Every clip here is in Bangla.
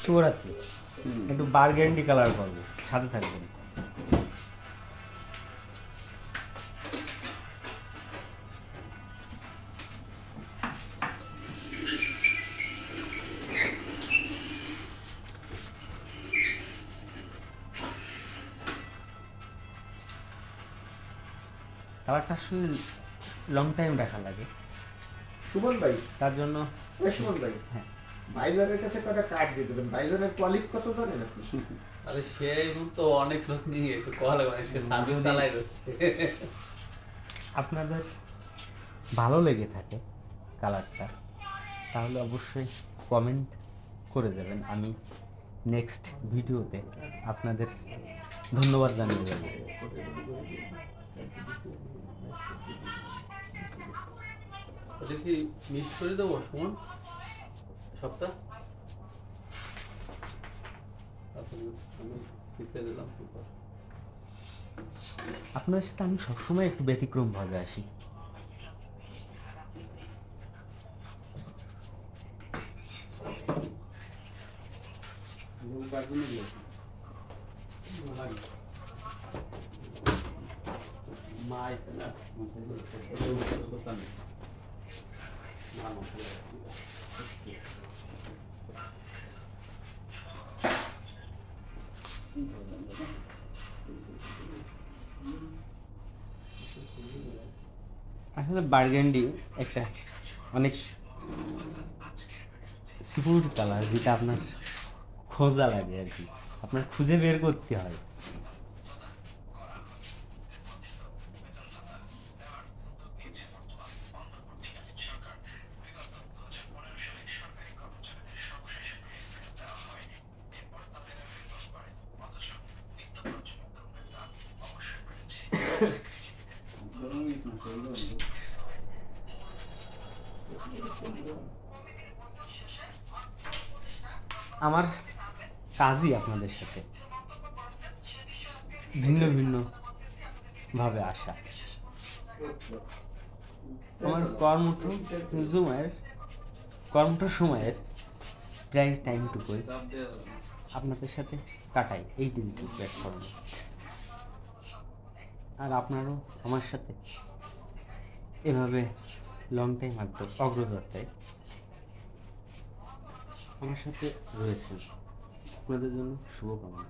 শুভরাত্রি। একটু বার্গেন্ডি কালার করবো, সাথে থাকবেন। কালারটা আসলে লং টাইম রাখা লাগে সুমন ভাই, তার জন্য। সুমন ভাই, হ্যাঁ, ভাইজানের কাছে কটা কার্ড দিয়ে দেবেন। ভাইজানের কোয়ালিটি কত জানেন আপনি? আরে সেই তো অনেক লোক নিয়ে গেছে, কল মানে সে সার্ভিস চালাই যাচ্ছে। আপনাদের ভালো লেগে থাকে কালারটা, তাহলে অবশ্যই কমেন্ট করে দেবেন। আমি নেক্সট ভিডিওতে আপনাদের ধন্যবাদ জানিয়ে দেবো। ওটা কি মিক্স করে দেবো সুমন সবটা? আমি শিখে দিলাম। আপনাদের সাথে আমি সবসময় একটু ব্যতিক্রমভাবে আসি। আসলে বার্গেন্ডি একটা অনেক সিকিউরিটি কালার, যেটা আপনার খোঁজা লাগে আর কি, আপনার খুঁজে বের করতে হয়। আমার কাজই আপনাদের সাথে ভিন্ন ভিন্ন ভাবে আসা। আমার কর্মঠ সময়ের প্রায় টাইমটুকুই আপনাদের সাথে কাটাই এই ডিজিটাল প্ল্যাটফর্মে। আর আপনারাও আমার সাথে এভাবে লং টাইম অগ্রযাত্রায় আমার সাথে রয়েছেন। আপনাদের জন্য শুভকামনা।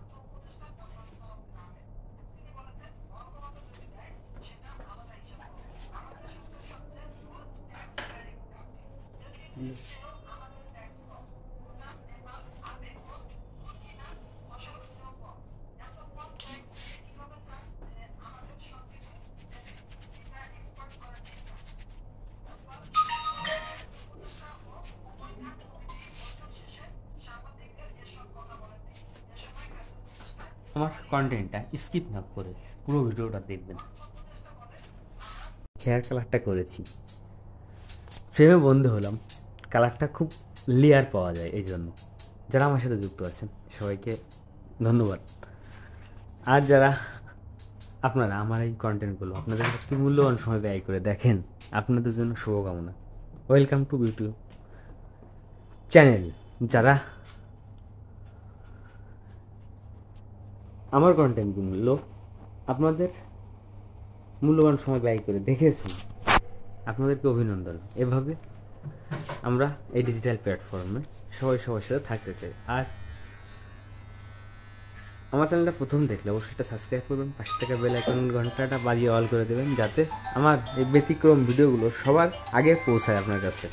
আমার কন্টেন্টটা স্কিপ না করে পুরো ভিডিওটা দেখবেন। হেয়ার কালারটা করেছি, ফ্রেমে বন্ধ হলাম, কালারটা খুব লেয়ার পাওয়া যায়। এই জন্য যারা আমার সাথে যুক্ত আছেন সবাইকে ধন্যবাদ। আর যারা আপনারা আমার এই কন্টেন্টগুলো আপনাদের একটি মূল্যবান সময় ব্যয় করে দেখেন, আপনাদের জন্য শুভকামনা। Welcome to YouTube channel. যারা আমার কন্টেন্টগুলো আপনাদের মূল্যবান সময় ব্যয় করে দেখেছেন, আপনাদেরকে অভিনন্দন। এভাবে আমরা এই ডিজিটাল প্ল্যাটফর্মে সবাই সবার সাথে থাকতে চাই। আর আমার চ্যানেলটা প্রথম দেখলে অবশ্যই এটা সাবস্ক্রাইব করবেন, পাশে থাকা বেল আইকন ঘন্টাটা বাজিয়ে অল করে দেবেন, যাতে আমার এই ব্যতিক্রম ভিডিওগুলো সবার আগে পৌঁছায় আপনার কাছে।